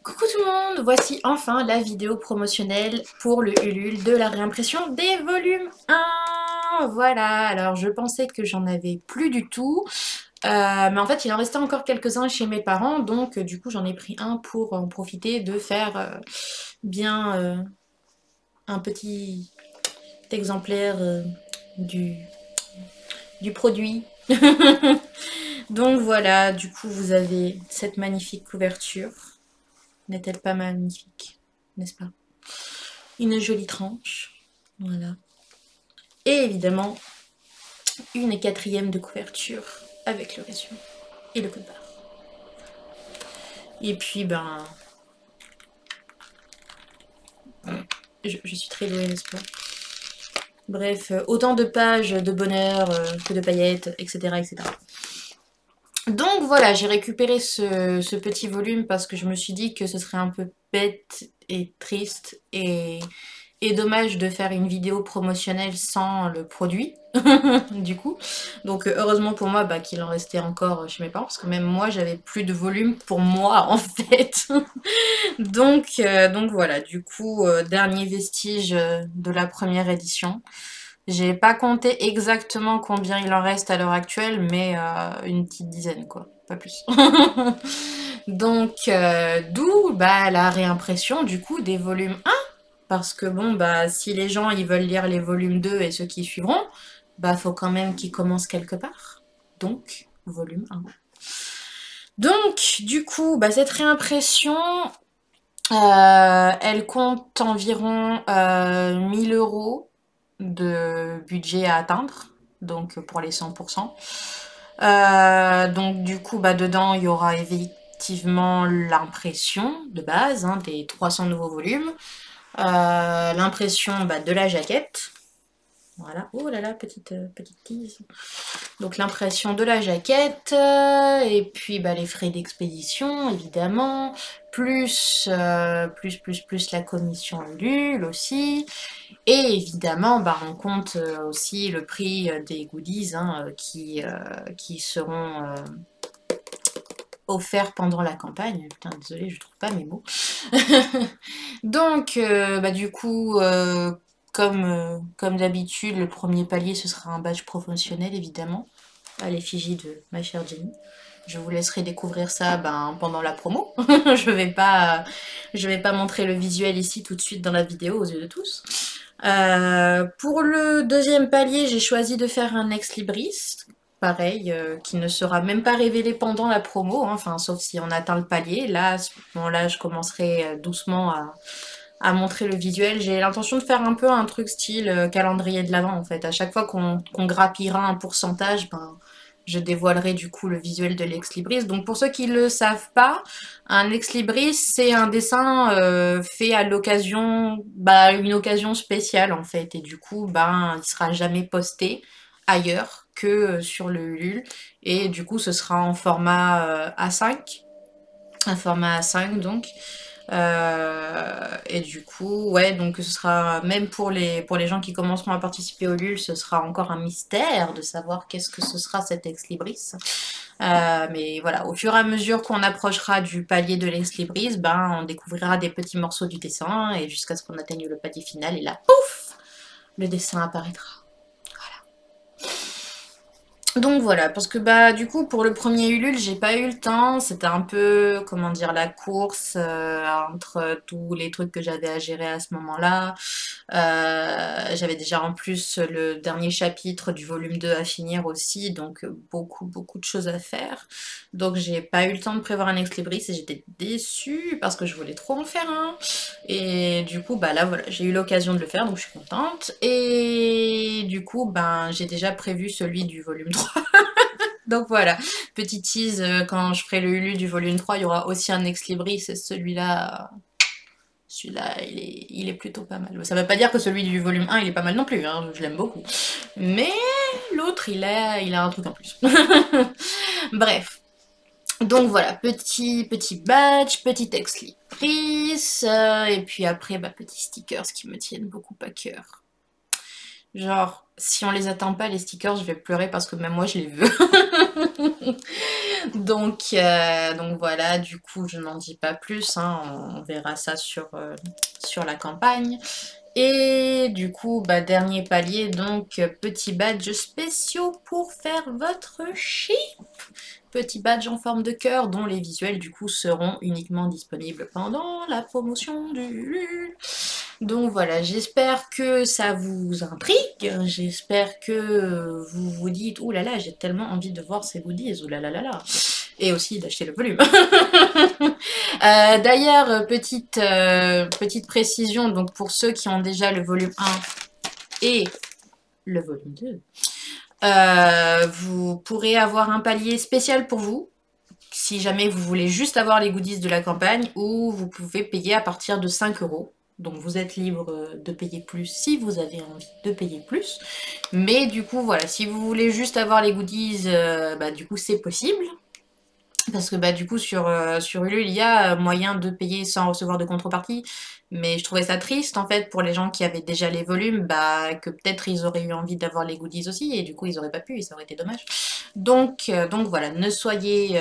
Coucou tout le monde, voici enfin la vidéo promotionnelle pour le Ulule de la réimpression des volumes 1. Voilà, alors je pensais que j'en avais plus du tout, mais en fait il en restait encore quelques-uns chez mes parents, donc du coup j'en ai pris un pour en profiter de faire bien un petit exemplaire du, du produit. Donc voilà, du coup vous avez cette magnifique couverture. N'est-elle pas magnifique, n'est-ce pas? Une jolie tranche, voilà. Et évidemment, une quatrième de couverture avec le résumé et le code barre. Et puis, ben... Je suis très douée, n'est-ce pas? Bref, autant de pages de bonheur que de paillettes, etc. etc. Donc voilà, j'ai récupéré ce petit volume parce que je me suis dit que ce serait un peu bête et triste et dommage de faire une vidéo promotionnelle sans le produit, du coup. Donc heureusement pour moi qu'il en restait encore chez mes parents, parce que même moi j'avais plus de volume pour moi en fait. donc voilà, du coup, dernier vestige de la première édition. J'ai pas compté exactement combien il en reste à l'heure actuelle, mais une petite dizaine, quoi, pas plus. Donc, d'où la réimpression, du coup, des volumes 1, parce que bon, si les gens ils veulent lire les volumes 2 et ceux qui suivront, faut quand même qu'ils commencent quelque part. Donc, volume 1. Donc, du coup, cette réimpression, elle compte environ 1000 € de budget à atteindre, donc pour les 100%. Donc du coup, dedans, il y aura effectivement l'impression de base des 300 nouveaux volumes, l'impression de la jaquette. Voilà, oh là là, petite tease. Donc l'impression de la jaquette, et puis les frais d'expédition, évidemment, plus la commission Ulule aussi. Et évidemment, on compte aussi le prix des goodies qui seront offerts pendant la campagne. Putain, désolée, je trouve pas mes mots. Donc, du coup, comme d'habitude, le premier palier, ce sera un badge promotionnel, évidemment, à l'effigie de ma chère Jenny. Je vous laisserai découvrir ça pendant la promo. je vais pas montrer le visuel ici tout de suite dans la vidéo aux yeux de tous. Pour le deuxième palier, j'ai choisi de faire un ex libris, pareil, qui ne sera même pas révélé pendant la promo, enfin sauf si on atteint le palier. Là, à ce moment-là, je commencerai doucement à montrer le visuel. J'ai l'intention de faire un peu un truc style calendrier de l'Avent en fait. À chaque fois qu'on grappillera un pourcentage, je dévoilerai du coup le visuel de l'ex libris. Donc pour ceux qui ne le savent pas, un ex libris c'est un dessin fait à l'occasion, une occasion spéciale en fait. Et du coup, il sera jamais posté ailleurs que sur le Ulule. Et du coup, ce sera en format A5. Un format A5 donc. Et du coup, ouais, donc ce sera, même pour les gens qui commenceront à participer au LUL, ce sera encore un mystère de savoir qu'est-ce que ce sera cet ex libris. Mais voilà, au fur et à mesure qu'on approchera du palier de l'ex libris, on découvrira des petits morceaux du dessin, et jusqu'à ce qu'on atteigne le palier final, et là, pouf, le dessin apparaîtra. Donc voilà, parce que du coup pour le premier Ulule j'ai pas eu le temps, c'était un peu, comment dire, la course entre tous les trucs que j'avais à gérer à ce moment-là. J'avais déjà en plus le dernier chapitre du volume 2 à finir aussi, donc beaucoup de choses à faire. Donc j'ai pas eu le temps de prévoir un ex libris et j'étais déçue parce que je voulais trop en faire un. Et du coup là voilà, j'ai eu l'occasion de le faire, donc je suis contente. Et du coup j'ai déjà prévu celui du volume 3. Donc voilà, petit tease, quand je ferai le Ulu du volume 3, il y aura aussi un ex libris, et celui-là, il est plutôt pas mal. Ça veut pas dire que celui du volume 1, il est pas mal non plus, hein, je l'aime beaucoup. Mais l'autre, il a un truc en plus. Bref. Donc voilà, petit badge, petit ex libris, et puis après, petits stickers qui me tiennent beaucoup à cœur. Genre, si on les atteint pas, les stickers, je vais pleurer parce que même moi, je les veux. Donc voilà, du coup, je n'en dis pas plus. Hein, on verra ça sur la campagne. Et du coup, bah, dernier palier, donc petit badge spéciaux pour faire votre ship. Petit badge en forme de cœur dont les visuels du coup seront uniquement disponibles pendant la promotion du... Donc voilà, j'espère que ça vous intrigue, j'espère que vous vous dites « Ouh là là, j'ai tellement envie de voir ces goodies, ouh là là là là !» Et aussi d'acheter le volume. D'ailleurs, petite précision, donc pour ceux qui ont déjà le volume 1 et le volume 2, vous pourrez avoir un palier spécial pour vous, si jamais vous voulez juste avoir les goodies de la campagne, ou vous pouvez payer à partir de 5 €. Donc vous êtes libre de payer plus si vous avez envie de payer plus. Mais du coup, voilà, si vous voulez juste avoir les goodies, bah, du coup c'est possible. Parce que bah, du coup sur Ulule, il y a moyen de payer sans recevoir de contrepartie. Mais je trouvais ça triste en fait pour les gens qui avaient déjà les volumes, bah, que peut-être ils auraient eu envie d'avoir les goodies aussi et du coup ils n'auraient pas pu et ça aurait été dommage. Donc voilà, ne soyez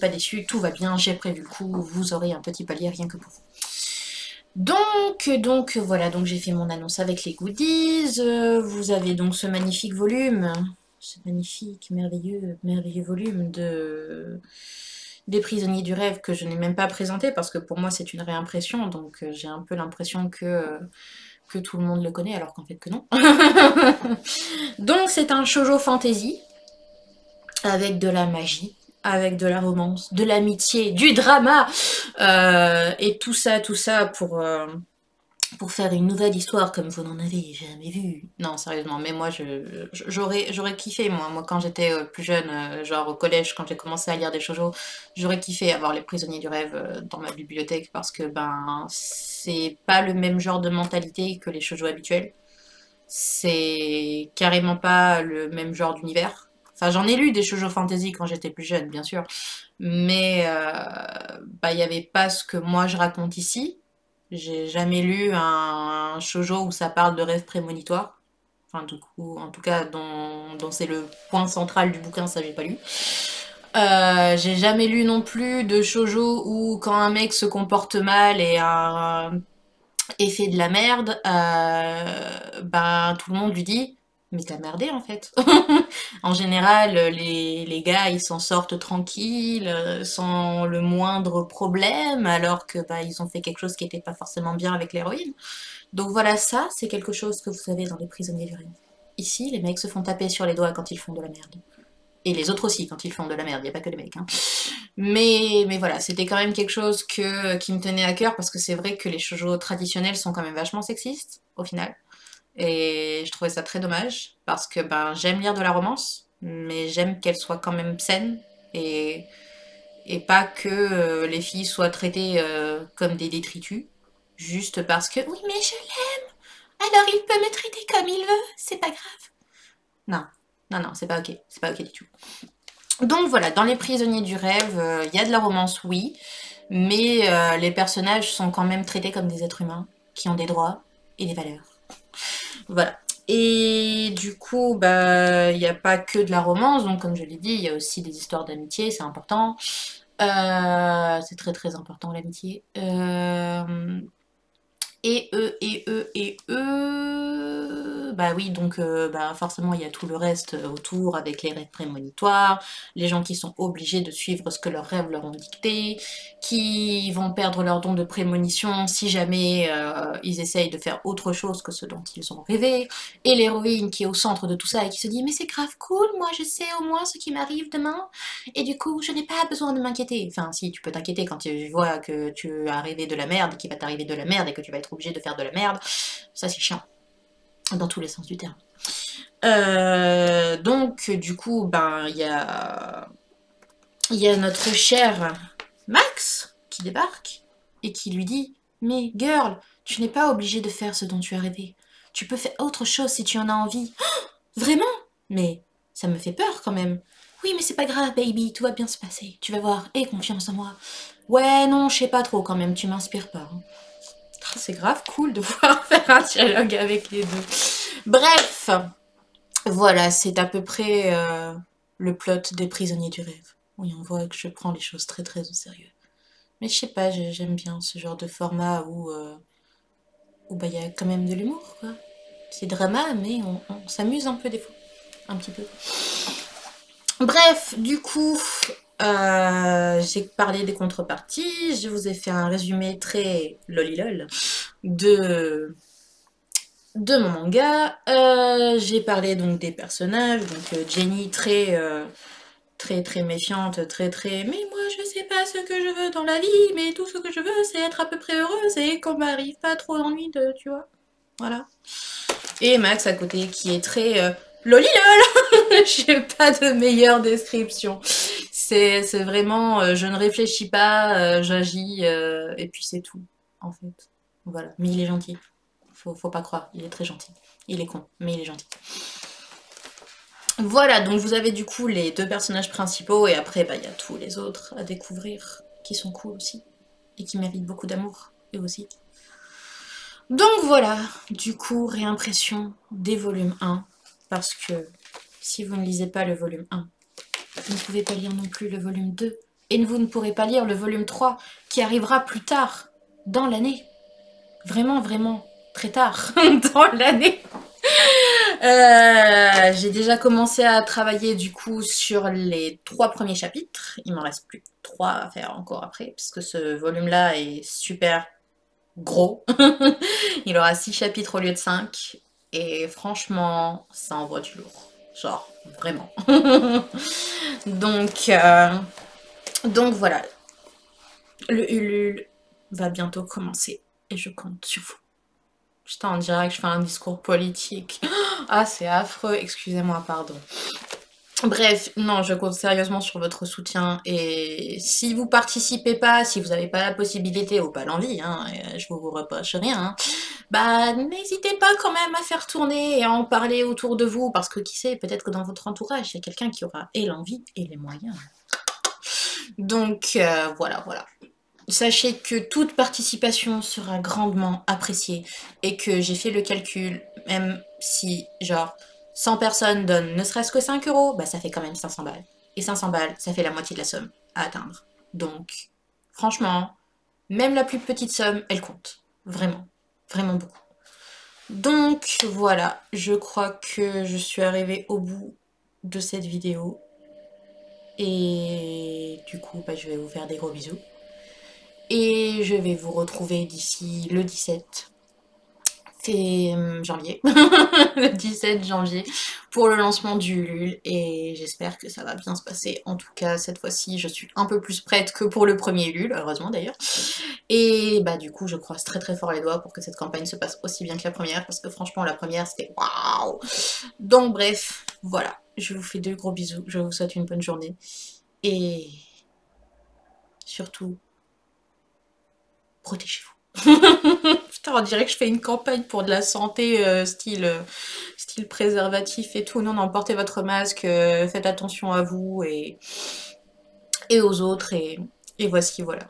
pas déçus, tout va bien, j'ai prévu le coup, vous aurez un petit palier rien que pour vous. Donc voilà, donc j'ai fait mon annonce avec les goodies, vous avez donc ce magnifique volume, ce magnifique, merveilleux volume des prisonniers du rêve que je n'ai même pas présenté parce que pour moi c'est une réimpression, donc j'ai un peu l'impression que tout le monde le connaît alors qu'en fait que non. Donc c'est un shoujo fantasy avec de la magie, avec de la romance, de l'amitié, du drama, et tout ça pour faire une nouvelle histoire comme vous n'en avez jamais vu. Non, sérieusement, mais moi, j'aurais kiffé, moi, quand j'étais plus jeune, genre au collège, quand j'ai commencé à lire des shoujo, j'aurais kiffé avoir les prisonniers du rêve dans ma bibliothèque, parce que, ben, c'est pas le même genre de mentalité que les shoujo habituels. C'est carrément pas le même genre d'univers. Enfin, j'en ai lu des shoujo fantasy quand j'étais plus jeune, bien sûr, mais bah, il n'y avait pas ce que moi je raconte ici. J'ai jamais lu un shoujo où ça parle de rêves prémonitoires. Enfin, du coup, en tout cas, dont c'est le point central du bouquin, ça j'ai pas lu. J'ai jamais lu non plus de shoujo où quand un mec se comporte mal et fait de la merde, ben tout le monde lui dit mais t'as merdé en fait. En général, les gars ils s'en sortent tranquilles, sans le moindre problème, alors que bah, ils ont fait quelque chose qui n'était pas forcément bien avec l'héroïne. Donc voilà, ça c'est quelque chose que vous avez dans les prisonniers du rêve. Ici, les mecs se font taper sur les doigts quand ils font de la merde. Et les autres aussi quand ils font de la merde, il n'y a pas que les mecs. Hein. Mais voilà, c'était quand même quelque chose qui me tenait à cœur parce que c'est vrai que les shoujo traditionnels sont quand même vachement sexistes au final. Et je trouvais ça très dommage parce que ben, j'aime lire de la romance, mais j'aime qu'elle soit quand même saine et, et pas que les filles soient traitées comme des détritus juste parce que oui, mais je l'aime, alors il peut me traiter comme il veut, c'est pas grave. Non, non, c'est pas ok, c'est pas ok du tout. Donc voilà, dans les prisonniers du rêve, il y a de la romance, oui, mais les personnages sont quand même traités comme des êtres humains qui ont des droits et des valeurs. Voilà. Et du coup, bah, il n'y a pas que de la romance, donc comme je l'ai dit, il y a aussi des histoires d'amitié, c'est important. C'est très très important l'amitié. Bah oui, donc bah forcément il y a tout le reste autour avec les rêves prémonitoires, les gens qui sont obligés de suivre ce que leurs rêves leur ont dicté, qui vont perdre leur don de prémonition si jamais ils essayent de faire autre chose que ce dont ils ont rêvé, et l'héroïne qui est au centre de tout ça et qui se dit mais c'est grave cool, moi je sais au moins ce qui m'arrive demain, et du coup je n'ai pas besoin de m'inquiéter. Enfin si, tu peux t'inquiéter quand tu vois que tu as rêvé de la merde, qu'il va t'arriver de la merde et que tu vas être obligé de faire de la merde, ça c'est chiant. Dans tous les sens du terme. Donc, du coup, ben, il y a notre cher Max qui débarque et qui lui dit « Mais, girl, tu n'es pas obligée de faire ce dont tu as rêvé. Tu peux faire autre chose si tu en as envie. Oh, vraiment? Mais ça me fait peur quand même. Oui, mais c'est pas grave, baby, tout va bien se passer. Tu vas voir, aie confiance en moi. Ouais, non, je sais pas trop quand même, tu m'inspires pas. Hein. C'est grave cool de pouvoir faire un dialogue avec les deux. Bref, voilà, c'est à peu près le plot des Prisonniers du rêve. Oui, on voit que je prends les choses très très au sérieux. Mais je sais pas, j'aime bien ce genre de format où bah, y a quand même de l'humour, quoi. C'est drama, mais on s'amuse un peu des fois. Un petit peu. Bref, du coup, j'ai parlé des contreparties, je vous ai fait un résumé très lolilol de mon manga. J'ai parlé donc des personnages, donc Jenny très méfiante, mais moi je sais pas ce que je veux dans la vie, mais tout ce que je veux c'est être à peu près heureuse et qu'on m'arrive pas trop d'ennuis de, tu vois, voilà. Et Max à côté qui est très lolilol. J'ai pas de meilleure description. C'est vraiment, je ne réfléchis pas, j'agis, et puis c'est tout, en fait. Voilà, mais il est gentil. Faut pas croire, il est très gentil. Il est con, mais il est gentil. Voilà, donc vous avez du coup les deux personnages principaux, et après, bah, il y a tous les autres à découvrir, qui sont cool aussi, et qui méritent beaucoup d'amour, eux aussi. Donc voilà, du coup, réimpression des volumes 1, parce que si vous ne lisez pas le volume 1, vous ne pouvez pas lire non plus le volume 2, et vous ne pourrez pas lire le volume 3, qui arrivera plus tard, dans l'année. Vraiment, vraiment, très tard, dans l'année. J'ai déjà commencé à travailler du coup sur les 3 premiers chapitres. Il m'en reste plus que 3 à faire encore après, puisque ce volume-là est super gros. Il aura 6 chapitres au lieu de 5. Et franchement, ça envoie du lourd. Genre, vraiment. donc, donc voilà. Le Ulule va bientôt commencer. Et je compte sur vous. Putain, on dirait que je fais un discours politique. Ah, c'est affreux. Excusez-moi, pardon. Bref, non, je compte sérieusement sur votre soutien. Et si vous participez pas, si vous n'avez pas la possibilité ou pas l'envie, hein, je vous reproche rien, hein, bah n'hésitez pas quand même à faire tourner et à en parler autour de vous, parce que qui sait, peut-être que dans votre entourage, il y a quelqu'un qui aura et l'envie et les moyens. Donc voilà, voilà. Sachez que toute participation sera grandement appréciée et que j'ai fait le calcul, même si genre 100 personnes donnent ne serait-ce que 5 euros, bah ça fait quand même 500 balles. Et 500 balles, ça fait la moitié de la somme à atteindre. Donc, franchement, même la plus petite somme, elle compte. Vraiment. Vraiment beaucoup. Donc, voilà. Je crois que je suis arrivée au bout de cette vidéo. Et du coup, bah, je vais vous faire des gros bisous. Et je vais vous retrouver d'ici le 17 janvier. Le 17 janvier pour le lancement du Ulule. Et j'espère que ça va bien se passer. En tout cas, cette fois-ci, je suis un peu plus prête que pour le premier Ulule, heureusement d'ailleurs. Et bah du coup, je croise très très fort les doigts pour que cette campagne se passe aussi bien que la première. Parce que franchement, la première, c'était waouh. Donc bref, voilà. Je vous fais de gros bisous. Je vous souhaite une bonne journée. Et surtout, protégez-vous. Putain, on dirait que je fais une campagne pour de la santé, style préservatif et tout. Non, non, portez votre masque, faites attention à vous et aux autres. Et voici, voilà.